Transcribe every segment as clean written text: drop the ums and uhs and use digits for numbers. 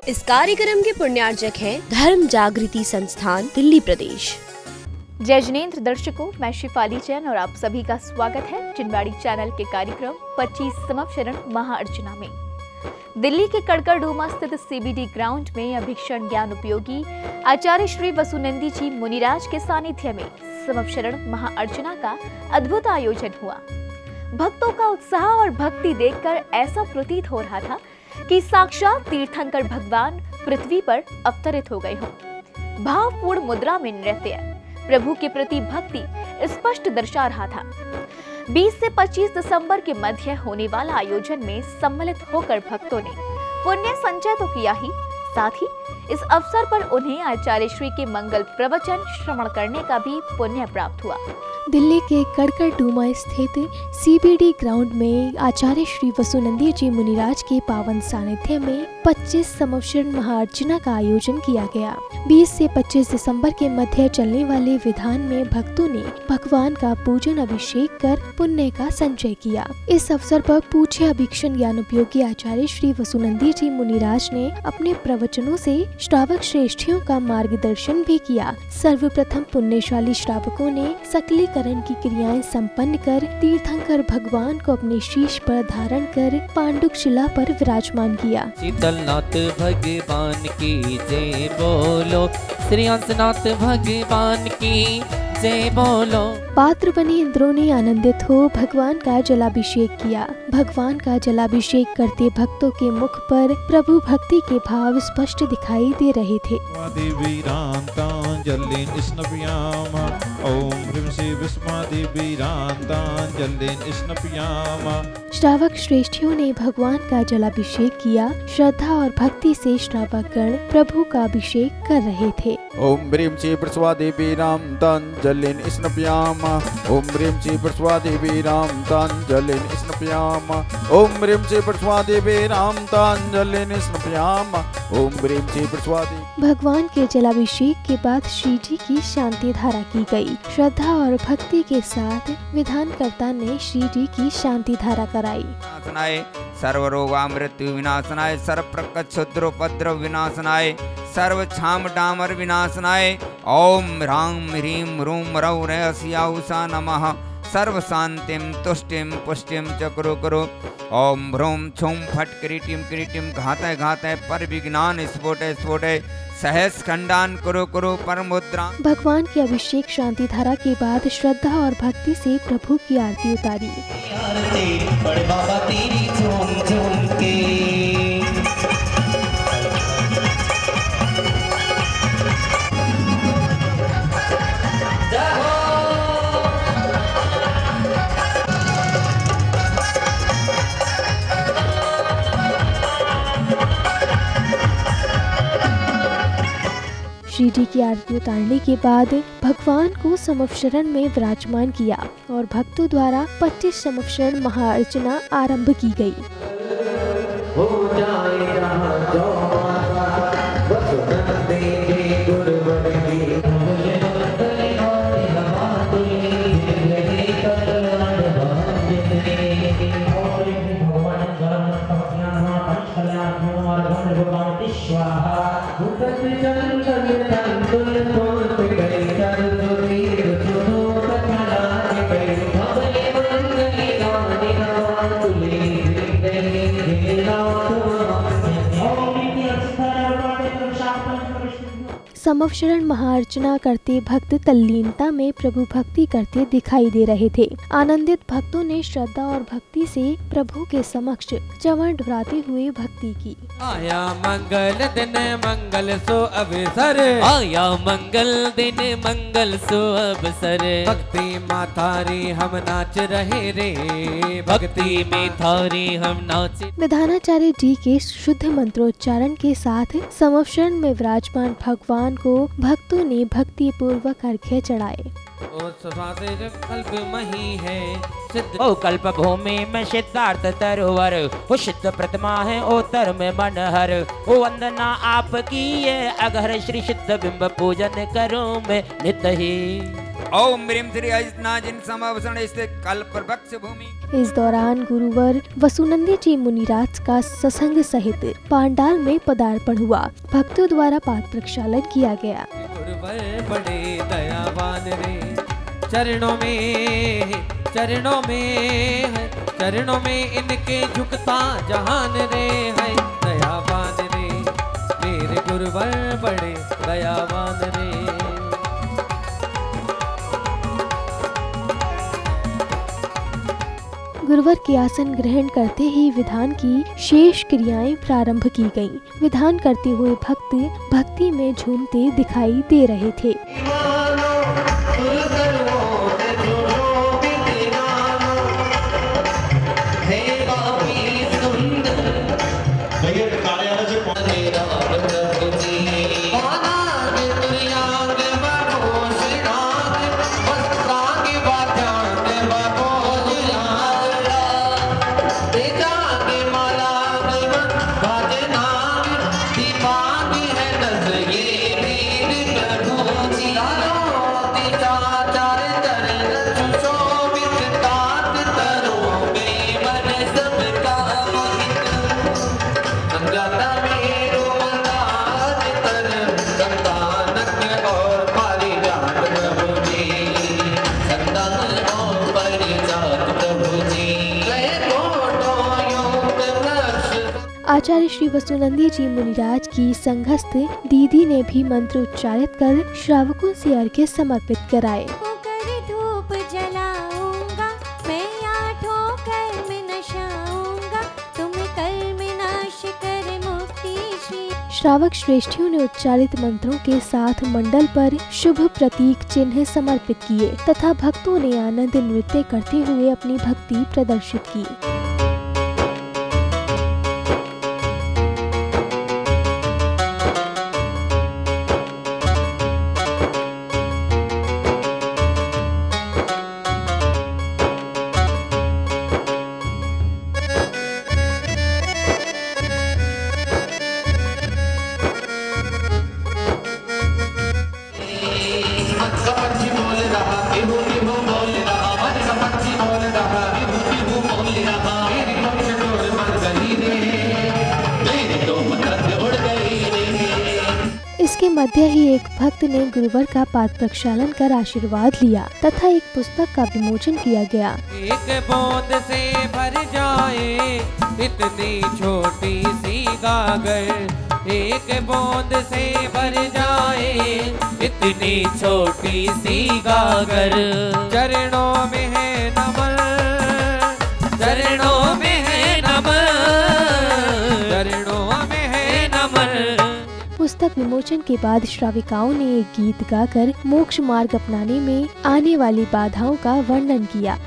इस कार्यक्रम के पुण्यार्जक हैं धर्म जागृति संस्थान दिल्ली प्रदेश। जय जिनेंद्र दर्शकों, मैं शिफाली जैन और आप सभी का स्वागत है चिनवाड़ी चैनल के कार्यक्रम 25 संवत्सरण महाअर्चना में। दिल्ली के कड़कड़डूमा स्थित सीबीडी ग्राउंड में अभीक्षण ज्ञान उपयोगी आचार्य श्री वसुनंदी जी मुनिराज के सानिध्य में संवत्सरण महाअर्चना का अद्भुत आयोजन हुआ। भक्तों का उत्साह और भक्ति देखकर ऐसा प्रतीत हो रहा था कि साक्षात तीर्थंकर भगवान पृथ्वी पर अवतरित हो गए हों। भावपूर्ण मुद्रा में नृत्य प्रभु के प्रति भक्ति स्पष्ट दर्शा रहा था। 20 से 25 दिसंबर के मध्य होने वाला आयोजन में सम्मिलित होकर भक्तों ने पुण्य संचय तो किया ही, साथ ही इस अवसर पर उन्हें आचार्य श्री के मंगल प्रवचन श्रवण करने का भी पुण्य प्राप्त हुआ। दिल्ली के कड़कड़डूमा स्थित सीबीडी ग्राउंड में आचार्य श्री वसुनंदी जी मुनिराज के पावन सानिध्य में 25 संवत्सरण महाअर्चना का आयोजन किया गया। 20 से 25 दिसंबर के मध्य चलने वाले विधान में भक्तों ने भगवान का पूजन अभिषेक कर पुण्य का संचय किया। इस अवसर पर पूज्य अभीक्षण ज्ञान उपयोगी आचार्य श्री वसुनंदी जी मुनिराज ने अपने प्रवचनों से श्रावक श्रेष्ठियों का मार्गदर्शन भी किया। सर्वप्रथम पुण्यशाली श्रावकों ने सकलीकरण की क्रियाएं संपन्न कर तीर्थंकर भगवान को अपने शीश पर धारण कर पांडुक शिला पर विराजमान किया। शीतलनाथ भगवान की जय बोलो, श्री हंसनाथ भगवान की जय बोलो। पात्र बने इंद्रों ने आनंदित हो भगवान का जलाभिषेक किया। भगवान का जलाभिषेक करते भक्तों के मुख पर प्रभु भक्ति के भाव स्पष्ट दिखाई दे रहे थे। श्रावक श्रेष्ठियों ने भगवान का जलाभिषेक किया। श्रद्धा और भक्ति से श्रावक गण प्रभु का अभिषेक कर रहे थे। ओम ह्रीं श्री प्रस्वादेवी राम तांजलिन स्नपयाम। ओम ह्रीं श्री प्रस्वादेवी राम तांजलिन स्नपयाम। ओम ह्रीं श्री प्रस्वादेवी राम तांजलिन स्नपयाम। ओम ह्रीं श्री प्रस्वादेवी। भगवान के जलाभिषेक के बाद श्री जी की शांति धारा की गई। श्रद्धा और भक्ति के साथ विधानकर्ता ने श्री जी की शांति धारा कराई। सर्वरोगामृत्यु विनाशनाय, सर्व प्रकट क्षुद्रोपद्रव विनाशनाय, सर्व छाम डामर विनाशनाय। ओम ह्रां ह्रीं रूं रौ रहस्याउषा नमः। सर्व शांतिम तुष्टिम पुष्टिम च कुरु कुरु। ओम ह्रूं छुं फट किरीटिम किरीटिम घातय घातय पर विज्ञान स्फोटे स्फोटे सहस खंडान कुरु कुरु परमुद्रा। भगवान के अभिषेक शांति धारा के बाद श्रद्धा और भक्ति से प्रभु की आरती उतारी। श्री जी की आरती उतारने के बाद भगवान को संवत्सरण में विराजमान किया और भक्तों द्वारा 25 संवत्सरण महाअर्चना आरंभ की गई। संवत्सरण महाअर्चना करते भक्त तल्लीनता में प्रभु भक्ति करते दिखाई दे रहे थे। आनंदित भक्तों ने श्रद्धा और भक्ति से प्रभु के समक्ष चरण ढुराते हुए भक्ति की। आया मंगल दिन मंगल सो अवसर, आया मंगल दिन मंगल सो अवसर। भक्ति माथारी हम नाच रहे रे, भक्ति में थारी हम नाच। विधानाचार्य जी के शुद्ध मंत्रोच्चारण के साथ संवत्सरण में विराजमान भगवान को भक्तों ने भक्ति पूर्वक अर्घ्य चढ़ाए। कल्प मही है सिद्ध, ओ कल्प भूमि में सिद्धार्थ तरोवर, ओ सिद्ध प्रतिमा है ओ तर में मनहर। ओ वंदना आपकी है अगर श्री सिद्ध बिंब पूजन करो मैं नित ही। ओम ह्रीं श्री अजितनाजिन समावसन स्थित कल्प वृक्ष भूमि। इस दौरान गुरुवर वसुनंदी जी मुनिराज का सत्संग सहित पांडाल में पदार्पण हुआ। भक्तों द्वारा पाद प्रक्षालन किया गया। गुरुवर बड़े दयावान रे, चरणों में इनके झुकता जहान रे है। दयावान रे मेरे गुरुवर बड़े दयावान रे। गुरुवर के आसन ग्रहण करते ही विधान की शेष क्रियाएं प्रारंभ की गईं। विधान करते हुए भक्त भक्ति में झूमते दिखाई दे रहे थे। आचार्य श्री वसुनंदी जी मुनिराज की संघस्थ दीदी ने भी मंत्र उच्चारित कर श्रावकों से अर्घ्य समर्पित कराए। धूप जलाऊंगा मैं, आठों कर्म नशाऊंगा, तुम कर्म नाश कर मुक्ति श्री। श्रावक श्रेष्ठियों ने उच्चारित मंत्रों के साथ मंडल पर शुभ प्रतीक चिन्ह समर्पित किए तथा भक्तों ने आनंद नृत्य करते हुए अपनी भक्ति प्रदर्शित की। इसके मध्य ही एक भक्त ने गुरुवर का पाद प्रक्षालन कर आशीर्वाद लिया तथा एक पुस्तक का विमोचन किया गया। एक बूंद से भर जाए इतनी छोटी सी गागर, एक बूंद से भर जाए इतनी छोटी सी गागर। चरणों में है नमन, चरणों में है नमन, चरणों में है नमन। पुस्तक विमोचन के बाद श्राविकाओं ने एक गीत गाकर मोक्ष मार्ग अपनाने में आने वाली बाधाओं का वर्णन किया।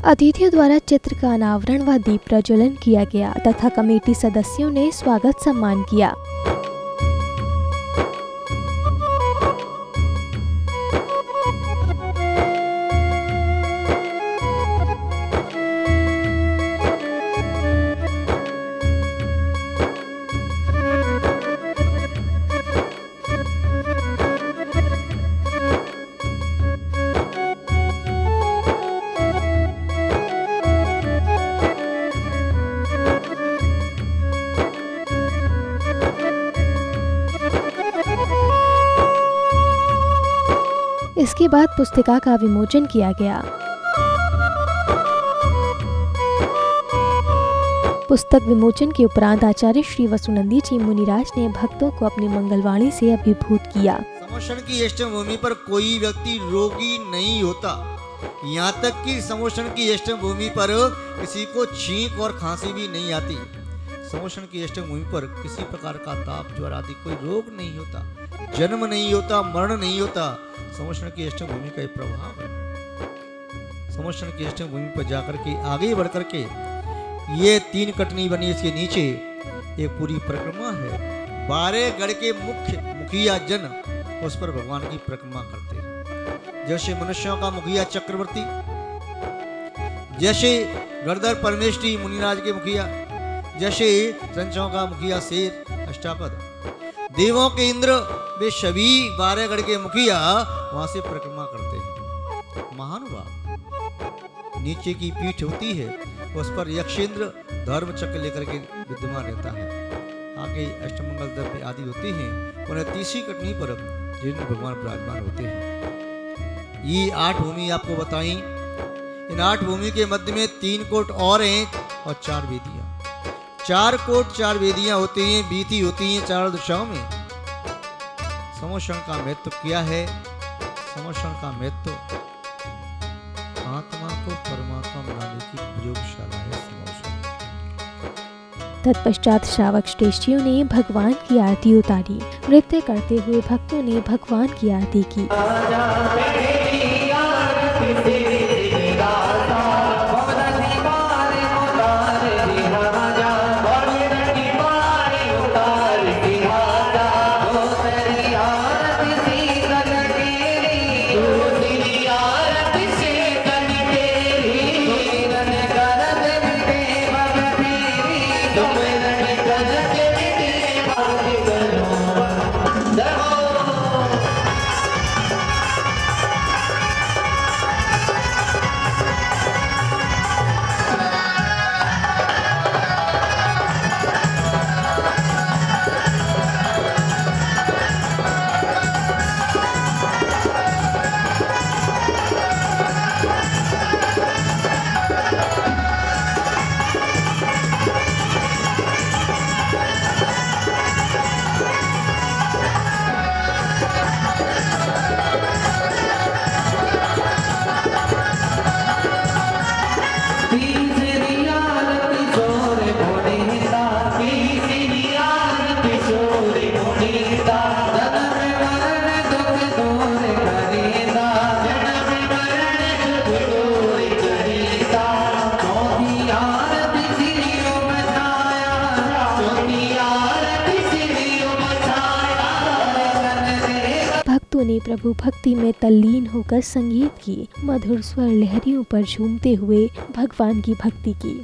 अतिथियों द्वारा चित्र का अनावरण व दीप प्रज्वलन किया गया तथा कमेटी सदस्यों ने स्वागत सम्मान किया। इसके बाद पुस्तिका का विमोचन किया गया। पुस्तक विमोचन के उपरांत आचार्य श्री वसुनंदी जी मुनिराज ने भक्तों को अपनी मंगलवाणी से अभिभूत किया। समोषण की अष्टम भूमि पर कोई व्यक्ति रोगी नहीं होता, यहाँ तक कि समोषण की अष्टम भूमि पर किसी को छींक और खांसी भी नहीं आती। समोषण की अष्टम भूमि पर किसी प्रकार का ताप ज्वर आदि कोई रोग नहीं होता, जन्म नहीं होता, मरण नहीं होता। समोषण की अष्टम भूमि का प्रभाव है। समोषण की अष्टम भूमि पर जाकर के आगे बढ़ करके ये 3 कटनी बनी, इसके नीचे एक पूरी परिक्रमा है। 12 गढ़ के मुखिया जन उस पर भगवान की परिक्रमा करते हैं। जैसे मनुष्यों का मुखिया चक्रवर्ती, जैसे गणधर परमेष्ठी मुनिराज के मुखिया, जैसे संचों का मुखिया शेर अष्टापद, देवों के इंद्र, वे सभी 12 गढ़ के मुखिया वहां से परिक्रमा करते हैं। महानुभाव, नीचे की पीठ होती है, उस पर यक्षेंद्र धर्म चक्र लेकर के विद्यमान रहता है। आगे अष्टमंगल द्रव्य आदि होते हैं। उन्हें तीसरी कटनी पर जिन भगवान विराजमान होते हैं। ये 8 भूमि आपको बताई। इन 8 भूमि के मध्य में 3 कोट और हैं और 4 वेदियां। 4 कोट 4 वेदियां होती हैं, बीती होती हैं 4 दिशाओं में। समोषण का महत्व क्या है? समोषण का महत्व आत्मा को परमात्मा बनाने की प्रयोगशाला है समोषण। तत्पश्चात श्रावक श्रेष्ठियों ने भगवान की आरती उतारी। नृत्य करते हुए भक्तों ने भगवान की आरती की। ने प्रभु भक्ति में तल्लीन होकर संगीत की मधुर स्वर लहरियों पर झूमते हुए भगवान की भक्ति की।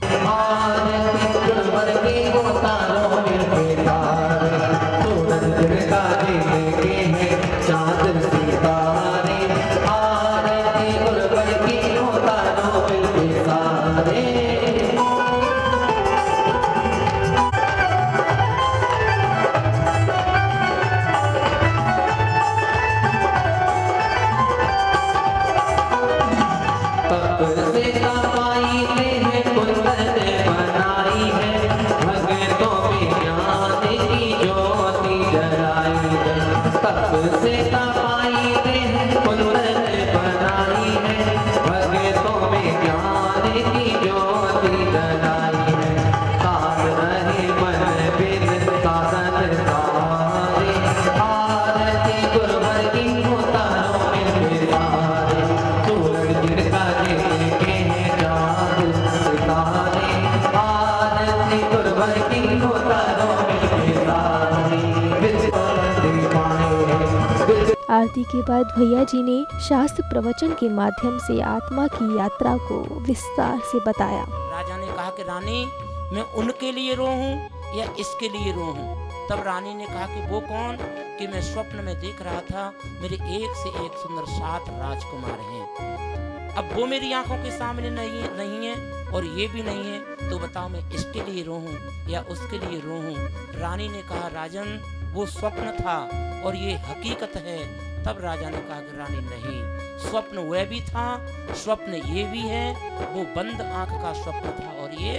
आरती के बाद भैया जी ने शास्त्र प्रवचन के माध्यम से आत्मा की यात्रा को विस्तार से बताया। राजा ने कहा कि रानी, मैं उनके लिए रो हूँ या इसके लिए रो हूँ? तब रानी ने कहा कि वो कौन? कि मैं स्वप्न में देख रहा था मेरे एक से एक सुंदर 7 राजकुमार हैं। अब वो मेरी आंखों के सामने नहीं है और ये भी नहीं है, तो बताओ मैं इसके लिए रो हूँ या उसके लिए रो हूँ? रानी ने कहा, राजन वो स्वप्न था और ये हकीकत है। तब राजा ने कहा कि रानी नहीं, स्वप्न वह भी था, स्वप्न ये भी है। वो बंद आंख का स्वप्न था और ये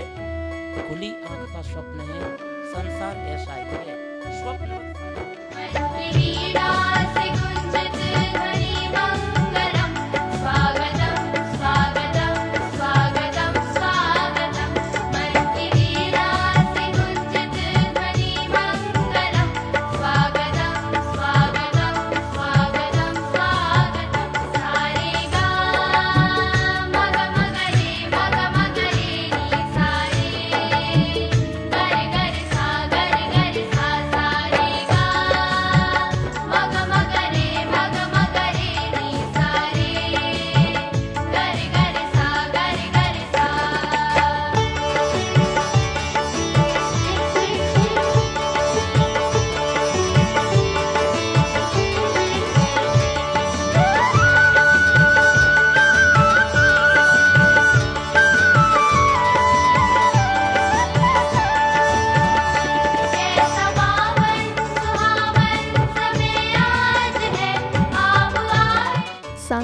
खुली आंख का स्वप्न है। संसार ऐसा ही है, स्वप्न स्वागतम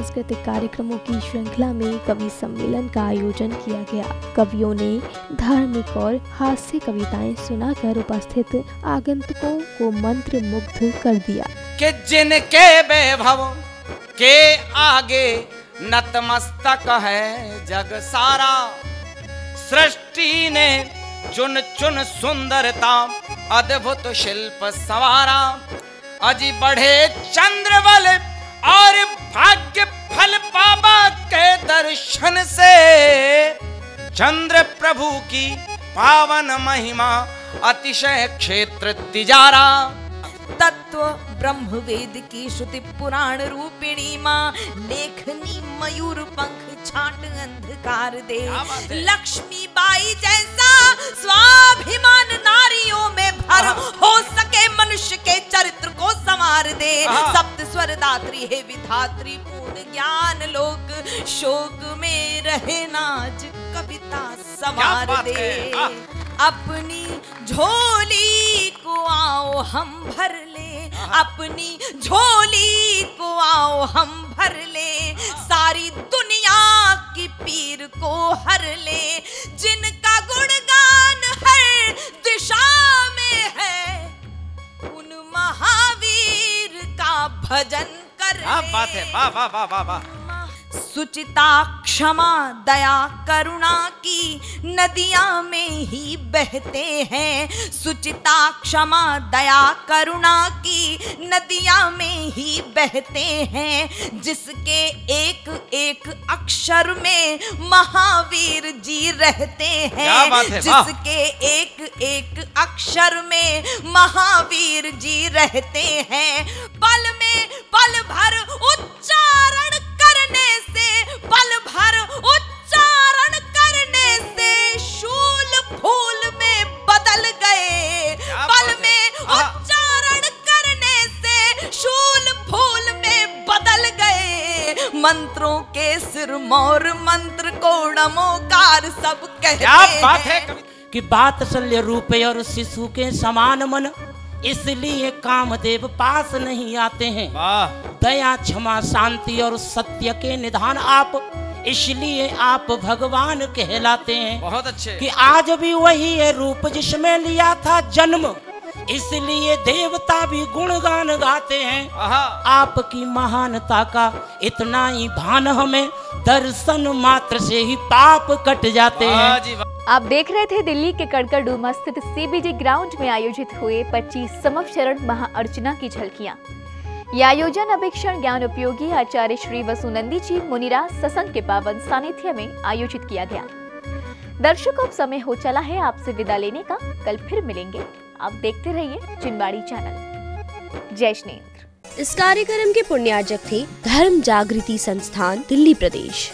सांस्कृतिक कार्यक्रमों की श्रृंखला में कवि सम्मेलन का आयोजन किया गया। कवियों ने धार्मिक और हास्य कविताएं सुनाकर उपस्थित आगंतुकों को मंत्र मुग्ध कर दिया। कि जिनके वैभव के आगे नतमस्तक है जग सारा, सृष्टि ने चुन चुन सुंदरता अद्भुत शिल्प सवारा। अजी बढ़े चंद्रबल और भाग्य फल बाबा के दर्शन से, चंद्र प्रभु की पावन महिमा अतिशय क्षेत्र तिजारा। तत्व ब्रह्म वेद की श्रुति पुराण रूपिणी माँ, लेखनी मयूर पंख छाट अंधकार दे। लक्ष्मी बाई जैसा स्वाभिमान नारियों में भर, हो सके मनुष्य के चरित्र को संवार दे। सप्त स्वर दात्री है विधात्री, पूर्ण ज्ञान लोक शोक में रहे नाज कविता संवार दे। अपनी झोली को आओ हम भर ले, अपनी झोली को आओ हम भर ले। सारी दुनिया की पीर को हर ले, जिनका गुणगान हर दिशा में है, उन महावीर का भजन कर ले। बात है, वाह वाह वाह वाह वाह। सुचिता क्षमा दया करुणा की नदियां में ही बहते हैं। सुचिता क्षमा दया करुणा की नदियां में ही बहते हैं। जिसके एक एक अक्षर में महावीर जी रहते हैं, जिसके एक एक अक्षर में महावीर जी रहते हैं। पल में पल भर उच्चारण करने से, पल भर उच्चारण करने से शूल फूल में बदल गए। पल में उच्चारण करने से शूल फूल में बदल गए। मंत्रों के सिर मोर मंत्र को नमोकार सब कहते हैं। कि बात्सल्य रूप और शिशु के समान मन, इसलिए कामदेव पास नहीं आते हैं। दया क्षमा शांति और सत्य के निधान आप, इसलिए आप भगवान कहलाते हैं। बहुत अच्छे। कि आज भी वही है रूप जिसमें लिया था जन्म, इसलिए देवता भी गुणगान गाते हैं। आपकी महानता का इतना ही भान हमें, दर्शन मात्र से ही पाप कट जाते हैं। आप देख रहे थे दिल्ली के कड़कड़डूमा स्थित सीबीडी ग्राउंड में आयोजित हुए 25 समवशरण महाअर्चना की झलकियां। यह आयोजन अभिक्षण ज्ञान उपयोगी आचार्य श्री वसुनंदी जी मुनिराज सत्संग के पावन सानिध्य में आयोजित किया गया। दर्शकों, अब समय हो चला है आपसे विदा लेने का। कल फिर मिलेंगे। आप देखते रहिए चिनवाड़ी चैनल। जय श्री। इस कार्यक्रम के पुण्यार्जक थे धर्म जागृति संस्थान दिल्ली प्रदेश।